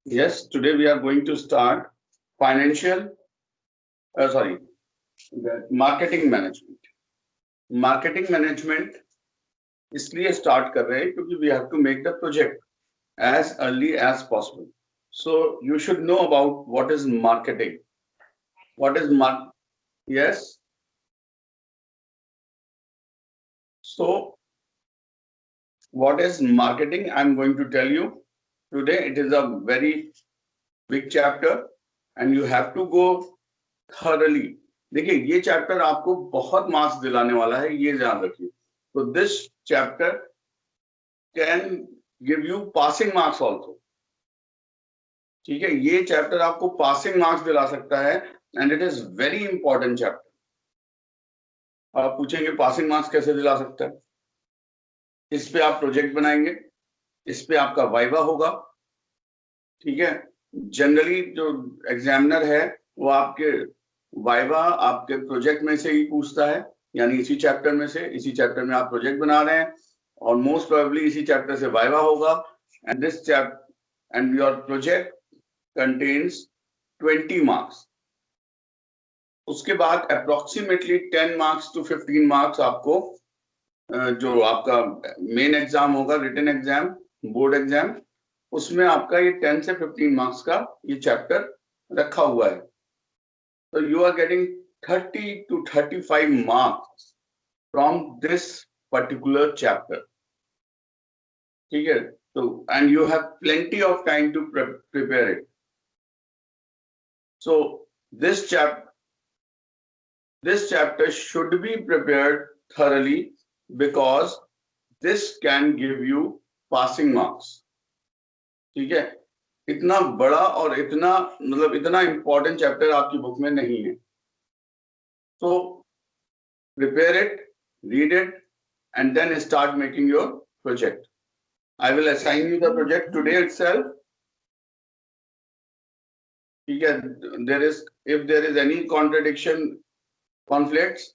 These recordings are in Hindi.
Yes, today we are going to start financial, sorry, marketing management. Marketing management इसलिए start कर रहे हैं क्योंकि we have to make the project as early as possible. So you should know about what is marketing. What is Yes. So what is marketing? I'm going to tell you today. It is a very big chapter, and you have to go thoroughly. देखिए ये चैप्टर आपको बहुत मार्क्स दिलाने वाला है, ये ध्यान रखिए. तो this chapter can give you passing marks also. ठीक है, ये चैप्टर आपको पासिंग मार्क्स दिला सकता है and it is very important chapter. आप पूछेंगे पासिंग मार्क्स कैसे दिला सकता है? इस पे आप प्रोजेक्ट बनाएंगे, इस पे आपका वाइवा होगा. ठीक है, जनरली जो एग्जामिनर है वो आपके वाइवा आपके प्रोजेक्ट में से ही पूछता है, यानी इसी चैप्टर में से. इसी चैप्टर में आप प्रोजेक्ट बना रहे हैं और मोस्ट प्रोबेबली इसी चैप्टर से वाइवा होगा. And this chapter and your project contains 20 marks. उसके बाद अप्रोक्सीमेटली 10 मार्क्स टू 15 मार्क्स आपको जो आपका मेन एग्जाम होगा, रिटन एग्जाम, बोर्ड एग्जाम, उसमें आपका ये 10 से 15 मार्क्स का ये चैप्टर रखा हुआ है. तो you are getting 30 to 35 marks from this particular chapter. ठीक है, तो and you have plenty of time to prepare it. So this chapter should be prepared thoroughly because this can give you passing marks. ठीक है, इतना बड़ा और इतना मतलब इतना इंपॉर्टेंट चैप्टर आपकी बुक में नहीं है. So prepare it, read it, and then start making your project. I will assign you the project today itself. ठीक है, if there is any conflicts,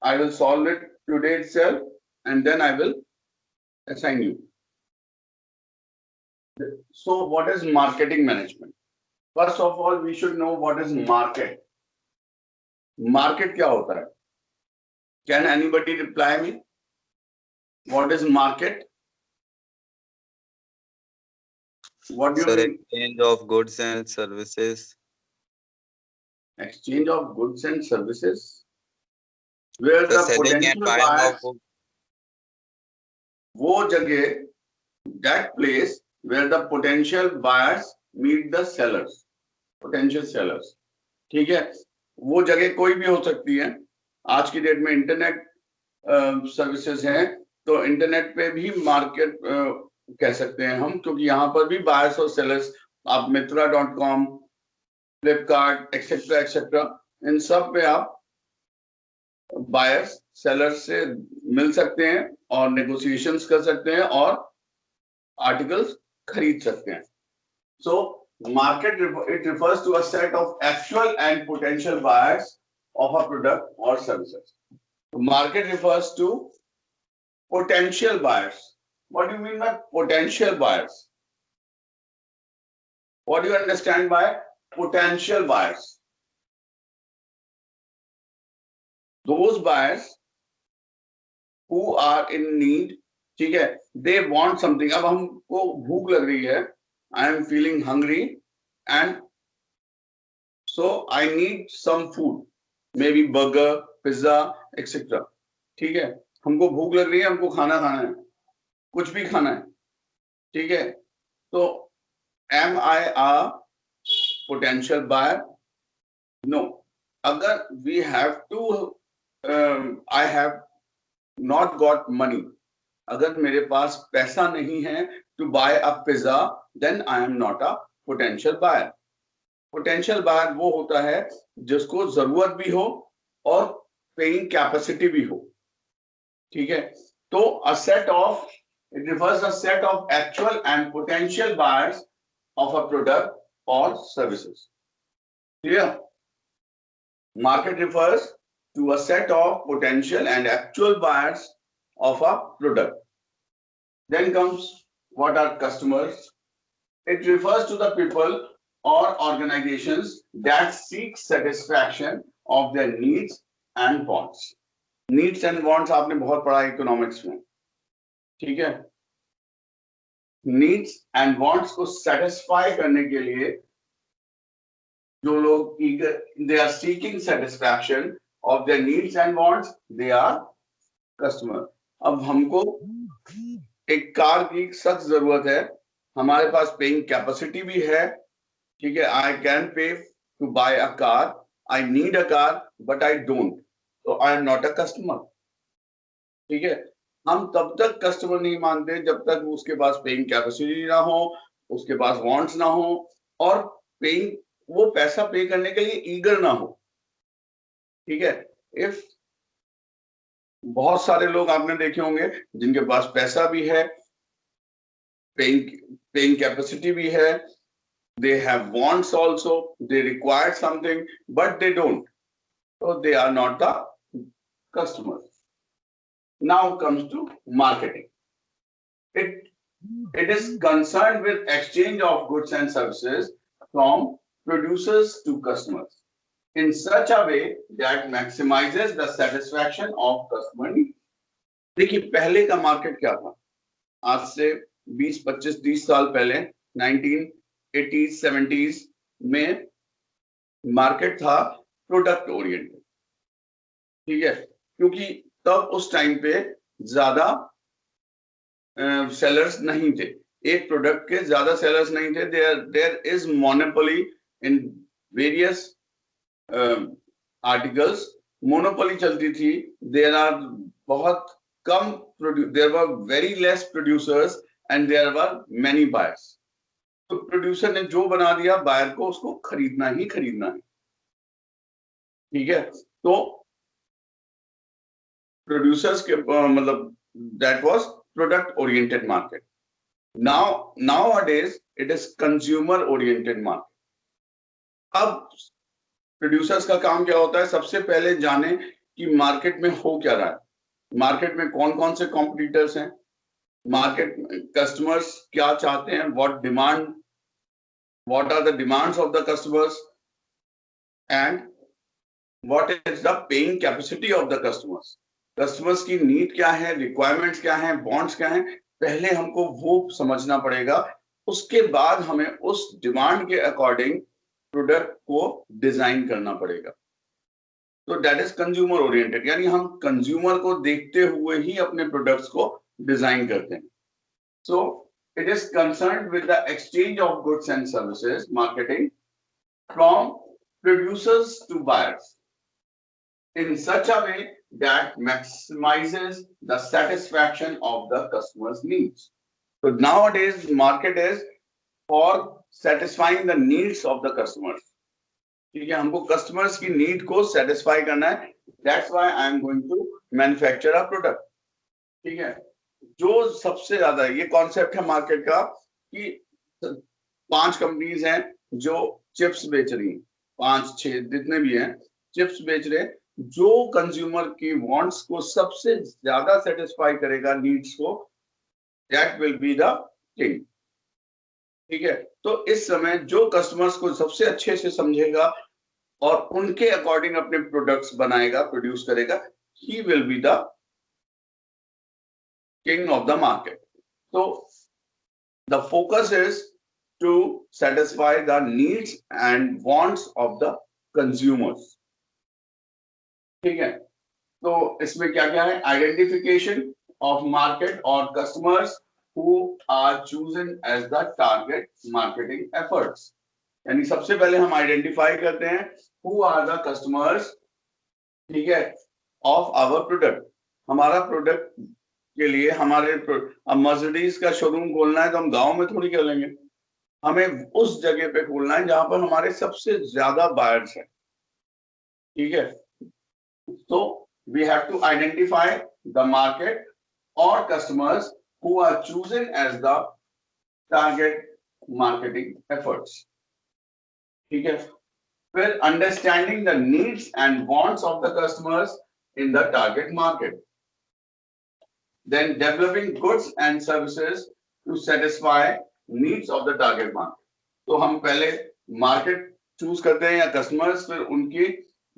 I will solve it today itself, and then I will assign you. So what is marketing management? First of all, we should know what is market. Market क्या होता है? Can anybody reply me? What is market? What do you mean? Exchange of goods and services. Exchange of goods and services. Where the selling and potential buying buyers, of वो जगह, that place where the potential buyers meet the sellers, potential sellers. ठीक है, वो जगह कोई भी हो सकती है. आज की डेट में इंटरनेट सर्विसेज हैं, तो इंटरनेट पे भी मार्केट कह सकते हैं हम, क्योंकि यहाँ पर भी बायर्स और सेलर्स, आप Myntra.com, फ्लिपकार्ट एक्सेट्रा एक्सेट्रा, इन सब पे आप बायर्स सेलर्स से मिल सकते हैं और नेगोशिएशंस कर सकते हैं और आर्टिकल्स खरीद सकते हैं. सो market, it refers to a set of actual and potential buyers of a product or services. Market refers to potential buyers. What do you mean by potential buyers? What do you understand by potential buyers? Those buyers who are in need. ठीक है, they want something. अब हमको भूख लग रही है, I am feeling hungry and so I need some food, maybe burger, pizza, etc. ठीक है, हमको भूख लग रही है, हमको खाना है, कुछ भी खाना है. ठीक है, तो am I a potential buyer? No. अगर we have to, I have not got money, अगर मेरे पास पैसा नहीं है to buy a pizza, then I am not a potential buyer. Potential buyer वो होता है जिसको जरूरत भी हो और पेइंग कैपेसिटी भी हो. ठीक है, तो a set of, it refers a set of actual and potential buyers of a product or services. Clear? Market refers to a set of potential and actual buyers of a product. Then comes what are customers? It refers to the people or organizations that seek satisfaction of their needs and wants. Needs and wants आपने बहुत पढ़ा इकोनॉमिक्स में, ठीक है? नीड्स एंड वांट्स को सेटिस्फाई करने के लिए जो लोग they are seeking satisfaction of their needs and wants, they are customer. अब हमको एक कार की सख्त जरूरत है, हमारे पास पेइंग कैपेसिटी भी है, ठीक है? I can pay to buy a car, I need a car but I don't, तो I am not a customer. ठीक है? हम तब तक कस्टमर नहीं मानते जब तक उसके पास पेइंग कैपेसिटी ना हो, उसके पास वांट्स ना हो और पेइंग वो पैसा पे करने के लिए ईगर ना हो. ठीक है? इफ बहुत सारे लोग आपने देखे होंगे जिनके पास पैसा भी है, पेइंग कैपेसिटी भी है, they have wants also, they require something but they don't, so they are not the customers. Now comes to marketing. It is concerned with exchange of goods and services from producers to customers in such a way that maximizes the satisfaction of customer needs. देखिए पहले का मार्केट क्या था, आज से 20, 25, 30 साल पहले 1980s, 70s में मार्केट था प्रोडक्ट ओरिएंटेड. ठीक है? क्योंकि तब उस टाइम पे ज्यादा सेलर्स नहीं थे, एक प्रोडक्ट के ज्यादा सेलर्स नहीं थे. There is monopoly in various articles, monopoly चलती थी. देयर आर बहुत कम, there were very less producers and there were many buyers. तो प्रोड्यूसर ने जो बना दिया, बायर को उसको खरीदना ही खरीदना है. ठीक है? तो प्रोड्यूसर्स के मतलब that was product oriented market. Nowadays it is consumer oriented market. अब प्रोड्यूसर्स का काम क्या होता है, सबसे पहले जाने कि मार्केट में हो क्या रहा है, मार्केट में कौन कौन से कॉम्पिटिटर्स हैं, मार्केट कस्टमर्स क्या चाहते हैं, what are the demands of the customers and what is the paying capacity of the customers. Customers की नीड क्या है, रिक्वायरमेंट्स क्या है, वांट्स क्या है, पहले हमको वो समझना पड़ेगा. उसके बाद हमें उस डिमांड के अकॉर्डिंग प्रोडक्ट को डिजाइन करना पड़ेगा. तो दैट इज कंज्यूमर ओरिएंटेड, यानी हम कंज्यूमर को देखते हुए ही अपने प्रोडक्ट्स को डिजाइन करते हैं. सो it is concerned with the exchange of goods and services, marketing, from producers to buyers in such a way that maximizes the satisfaction of the customer's needs. So nowadays market is for satisfying the needs of the customers. ठीक है? हमको customers की need को satisfy करना है. That's why I am going to manufacture a product. ठीक है? जो सबसे ज्यादा ये कॉन्सेप्ट है मार्केट का कि 5 कंपनीज हैं जो चिप्स बेच रही हैं, 5-6 जितने भी हैं चिप्स बेच रहे हैं. जो कंज्यूमर की वांट्स को सबसे ज्यादा सेटिस्फाई करेगा, नीड्स को, that will be the king. ठीक है? तो इस समय जो कस्टमर्स को सबसे अच्छे से समझेगा और उनके अकॉर्डिंग अपने प्रोडक्ट्स बनाएगा, प्रोड्यूस करेगा, he will be the king of the market. So the focus is to satisfy the needs and wants of the consumers. ठीक है? तो इसमें क्या क्या है, identification of market or customers who are chosen as the target marketing efforts. यानी सबसे पहले हम आइडेंटिफाई करते हैं who are the customers, ठीक है, of our product. हमारा प्रोडक्ट के लिए हमारे अब मर्सिडीज का शोरूम खोलना है तो हम गांव में थोड़ी खोलेंगे, हमें उस जगह पे खोलना है जहां पर हमारे सबसे ज्यादा बायर्स हैं. ठीक है? तो we have to identify the market और customers who are chosen as the target marketing efforts. ठीक है? फिर understanding the needs and wants of the customers in the target market. Then developing goods and services to satisfy needs of the target market. तो हम पहले मार्केट चूज करते हैं या कस्टमर्स, फिर उनकी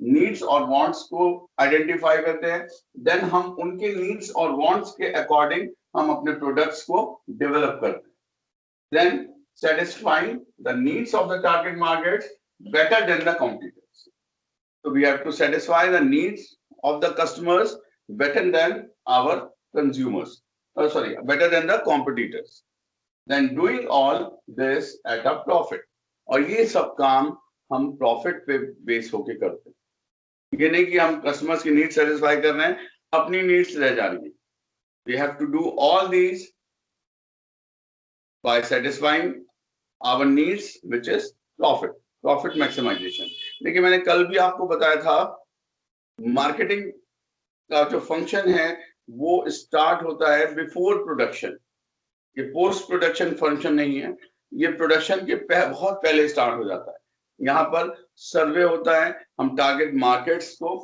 नीड्स और वांट्स को आइडेंटिफाई करते हैं, देन हम उनके नीड्स और वांट्स के अकॉर्डिंग हम अपने प्रोडक्ट्स को डेवलप करते हैं, then satisfying the needs of the target markets better than the competitors. So we have to satisfy the needs of the customers better than our consumers. Better than the competitors. Then doing all this at a profit. और ये सब काम हम प्रॉफिट पे बेस होके करते हैं। ये नहीं कि हम कस्टमर्स की नीड सेटिस्फाई कर रहे हैं, अपनी नीड्स रह जा रही है। We have to do all these by satisfying our needs, which is profit maximization. देखिए मैंने कल भी आपको बताया था, मार्केटिंग का जो फंक्शन है वो स्टार्ट होता है बिफोर प्रोडक्शन। ये पोस्ट प्रोडक्शन फंक्शन नहीं है, ये प्रोडक्शन के बहुत पहले स्टार्ट हो जाता है। यहाँ पर सर्वे होता है, हम टारगेट मार्केट्स को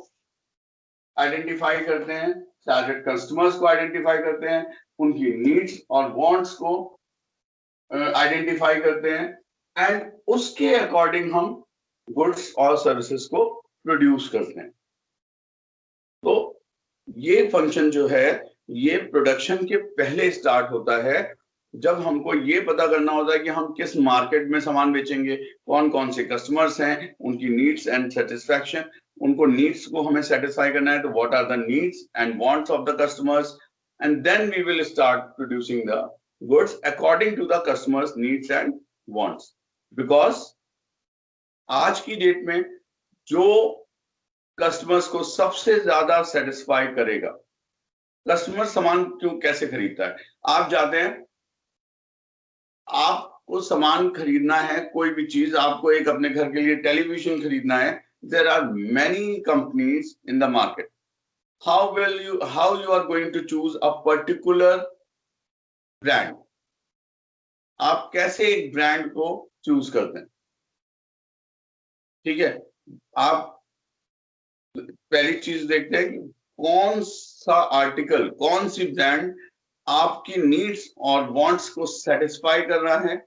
आइडेंटिफाई करते हैं, टारगेट कस्टमर्स को आइडेंटिफाई करते हैं, उनकी नीड्स और वांट्स को आइडेंटिफाई करते हैं एंड उसके अकॉर्डिंग हम गुड्स और सर्विसेज को प्रोड्यूस करते हैं। तो ये फंक्शन जो है ये प्रोडक्शन के पहले स्टार्ट होता है, जब हमको ये पता करना होता है कि हम किस मार्केट में सामान बेचेंगे, कौन कौन से कस्टमर्स हैं, उनकी नीड्स एंड सेटिस्फैक्शन, उनको नीड्स को हमें सेटिस्फाई करना है, तो what are the needs and wants of the customers, and then we will start producing the goods according to the customers needs and wants. Because आज की डेट में जो कस्टमर्स को सबसे ज्यादा सेटिस्फाई करेगा, कस्टमर सामान क्यों कैसे खरीदता है, आप जाते हैं, आपको सामान खरीदना है, कोई भी चीज, आपको एक अपने घर के लिए टेलीविजन खरीदना है, there are many companies in the market. How you are going to choose a particular brand? आप कैसे एक ब्रांड को चूज करते हैं? ठीक है, आप पहली चीज देखते हैं कि कौन सा आर्टिकल, कौन सी ब्रांड आपकी नीड्स और वांट्स को सेटिस्फाई कर रहा है,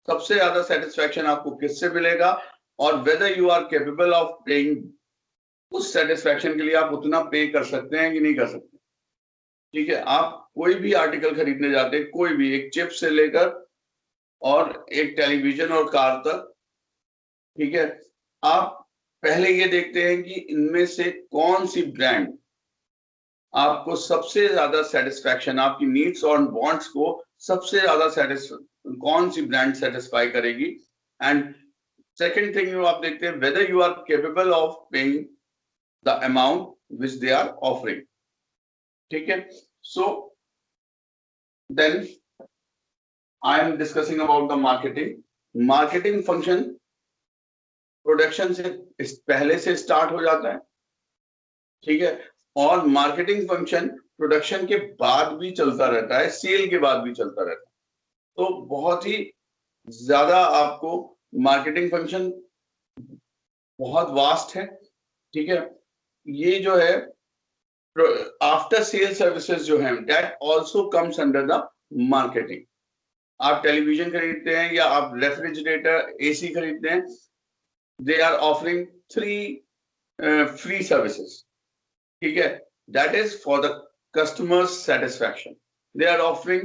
सबसे ज्यादा सेटिस्फैक्शन आपको किससे मिलेगा, और whether you are capable of paying, उस सेटिस्फैक्शन के लिए आप उतना पे कर सकते हैं कि नहीं कर सकते। ठीक है, आप कोई भी आर्टिकल खरीदने जाते हैं, कोई भी, एक चिप से लेकर और एक टेलीविजन और कार तक, ठीक है, आप पहले ये देखते हैं कि इनमें से कौन सी ब्रांड आपको सबसे ज्यादा सेटिस्फैक्शन, आपकी नीड्स और वांट्स को सबसे ज्यादा कौन सी ब्रांड सेटिस्फाई करेगी, एंड सेकंड थिंग आप देखते हैं whether you are capable of paying the amount which they are offering. ठीक है, so then I am discussing about the marketing function production से पहले से स्टार्ट हो जाता है। ठीक है, और मार्केटिंग फंक्शन प्रोडक्शन के बाद भी चलता रहता है, सेल के बाद भी चलता रहता है। तो बहुत ही ज्यादा आपको मार्केटिंग फंक्शन बहुत वास्ट है। ठीक है, ये जो है आफ्टर सेल सर्विसेज जो है, that also comes under the marketing. आप टेलीविजन खरीदते हैं या आप रेफ्रिजरेटर, एसी खरीदते हैं, they are offering 3 free services. ठीक है, that is for the customers satisfaction. They are offering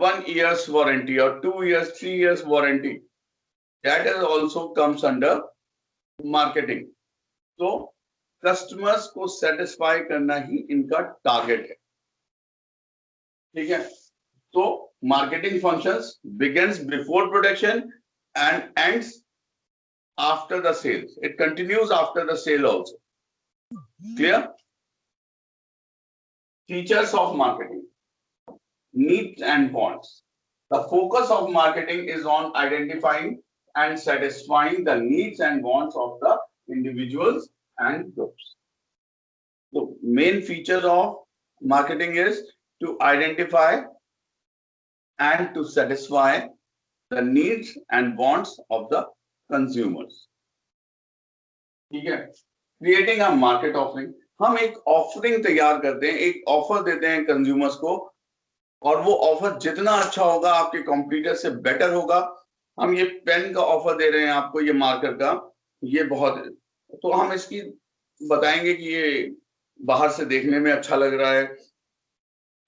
1 year's warranty or 2 years, 3 years warranty. That is also comes under marketing. तो कस्टमर्स को सेटिस्फाई करना ही इनका टारगेट है। ठीक है, तो marketing functions begins before production and ends after the sales. It continues after the sale also. Clear? Features of marketing: needs and wants. The focus of marketing is on identifying and satisfying the needs and wants of the individuals and groups. The main feature of marketing is to identify and to satisfy the needs and wants of the consumers. ठीक है, creating a market offering. हम एक ऑफरिंग तैयार करते हैं, एक ऑफर देते हैं कंज्यूमर्स को और वो ऑफर जितना अच्छा होगा आपके कॉम्पिटिटर से बेटर होगा। हम ये पेन का ऑफर दे रहे हैं आपको, ये मार्कर का, ये बहुत, तो हम इसकी बताएंगे कि ये बाहर से देखने में अच्छा लग रहा है,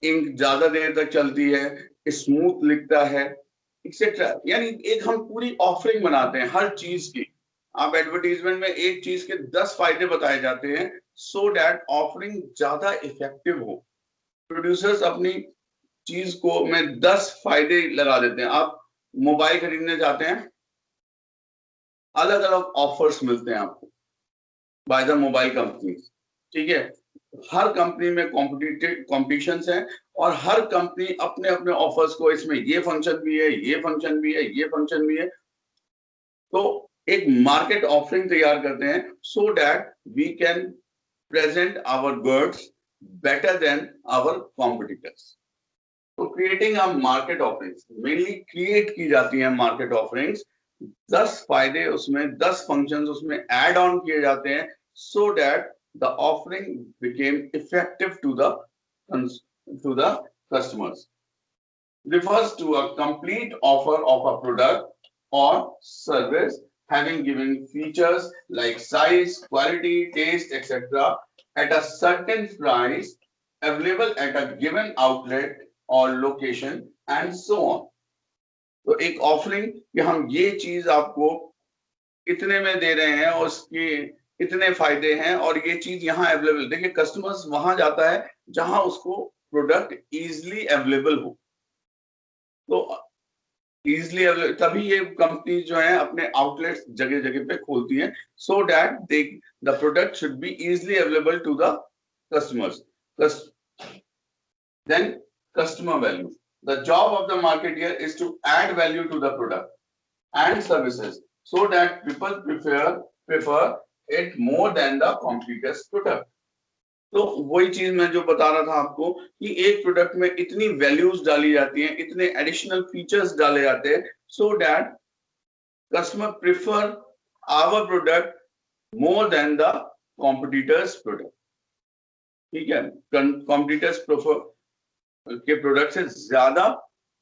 इंक ज्यादा देर तक चलती है, स्मूथ लिखता है, एक्सेट्रा। यानी एक हम पूरी ऑफरिंग बनाते हैं हर चीज की। आप एडवर्टीजमेंट में एक चीज के 10 फायदे बताए जाते हैं, सो दैट ऑफरिंग ज्यादा इफेक्टिव हो। प्रोड्यूसर्स अपनी चीज को में 10 फायदे लगा देते हैं। आप मोबाइल खरीदने जाते हैं, अलग अलग ऑफर्स मिलते हैं आपको बाय द मोबाइल कंपनी, ठीक है। हर कंपनी में कॉम्पिटिशन है, और हर कंपनी अपने अपने ऑफर्स को, इसमें ये फंक्शन भी है, ये फंक्शन भी है, ये फंक्शन भी है, तो एक मार्केट ऑफरिंग तैयार करते हैं, so that we can present our goods better than our competitors. तो creating a market offerings mainly create की जाती है। मार्केट ऑफरिंग्स 10 फायदे उसमें, 10 फंक्शंस उसमें ऐड ऑन किए जाते हैं, so that the offering became effective to the customers. Refers to a complete offer of a product or service having given features like size, quality, taste, etc. at a certain price, available at a given outlet or location, and so on. तो एक ऑफरिंग कि हम ये चीज आपको इतने में दे रहे हैं और उसके इतने फायदे हैं, और ये चीज यहाँ अवेलेबल। देखिए, कस्टमर्स वहां जाता है जहां उसको प्रोडक्ट इजिली अवेलेबल हो। तो इजिली अवेलेबल, तभी ये कंपनी जो है अपने आउटलेट्स जगह जगह पे खोलती हैं, so that they the product should be easily available to the customers. Then customer value. The job of the marketer is to add value to the product and services so that people prefer it more than the competitor's product. तो वही चीज मैं जो बता रहा था आपको कि एक प्रोडक्ट में इतनी वैल्यूज डाली जाती हैं, इतने एडिशनल फीचर्स डाले जाते हैं, so that customer prefer our product more than the competitors product. ठीक है, कॉम्पिटिटर्स प्रेफर के प्रोडक्ट से ज्यादा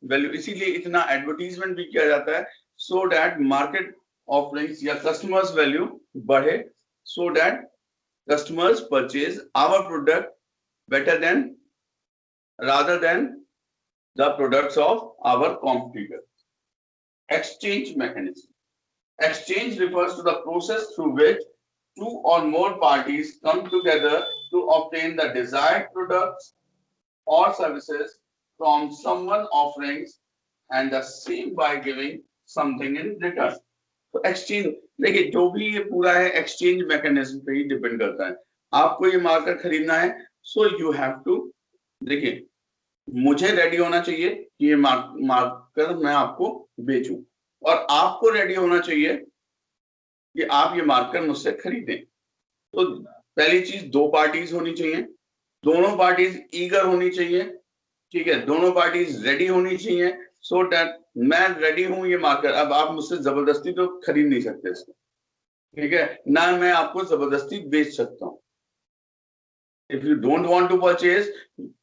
वैल्यू, इसीलिए इतना एडवर्टीजमेंट भी किया जाता है, सो दैट मार्केट ऑफरिंग्स या कस्टमर्स वैल्यू बढ़े, so that customers purchase our product better than, rather than the products of our competitor. Exchange mechanism. Exchange refers to the process through which two or more parties come together to obtain the desired products or services from someone offering and the same by giving something in return. तो एक्सचेंज, देखिए जो भी ये पूरा है एक्सचेंज मैकेनिज्म पे ही डिपेंड करता है। आपको ये मार्कर खरीदना है, सो यू हैव टू, देखिए मुझे रेडी होना चाहिए कि ये मार्कर मैं आपको बेचूं, और आपको रेडी होना चाहिए कि आप ये मार्कर मुझसे खरीदें। तो पहली चीज, दो पार्टीज होनी चाहिए, दोनों पार्टीज ईगर होनी चाहिए, ठीक है, दोनों पार्टीज रेडी होनी चाहिए, सो दैट मैं रेडी हूं ये मार्कर। अब आप मुझसे जबरदस्ती तो खरीद नहीं सकते इसको, ठीक है ना, मैं आपको जबरदस्ती बेच सकता हूं। If you don't want to purchase,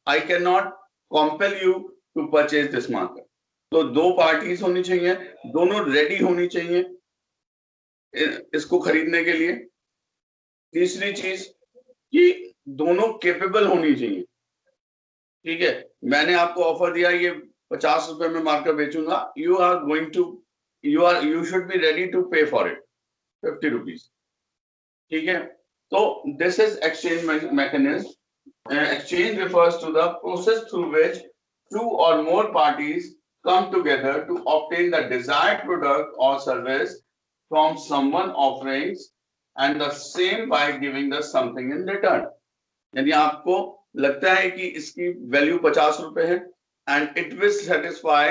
I can not compel you to purchase this marker. तो दो पार्टीज होनी चाहिए, दोनों रेडी होनी चाहिए इसको खरीदने के लिए। तीसरी चीज कि दोनों केपेबल होनी चाहिए, ठीक है। मैंने आपको ऑफर दिया ये 50 रुपए में मार्कर बेचूंगा, you are going to, you should be ready to pay for it 50 rupees, ठीक है। तो this is exchange mechanism. Exchange refers to the process through which two or more parties come together to obtain the desired product or service from someone offering and the same by giving the something in return. यानी आपको लगता है कि इसकी वैल्यू 50 रुपए है and it will satisfy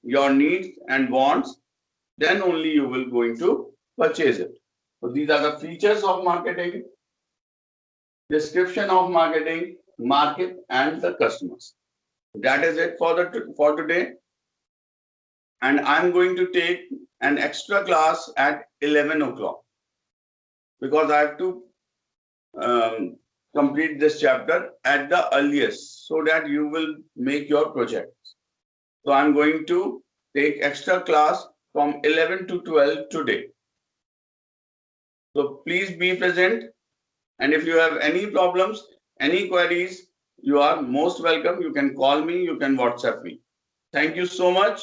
your needs and wants, then only you will going to purchase it. So these are the features of marketing, description of marketing, market and the customers. That is it for today, and I'm going to take an extra class at 11 o'clock because I have to complete this chapter at the earliest so that you will make your project. So I'm going to take extra class from 11 to 12 today. So please be present. And if you have any problems, any queries, you are most welcome. You can call me, you can WhatsApp me. Thank you so much.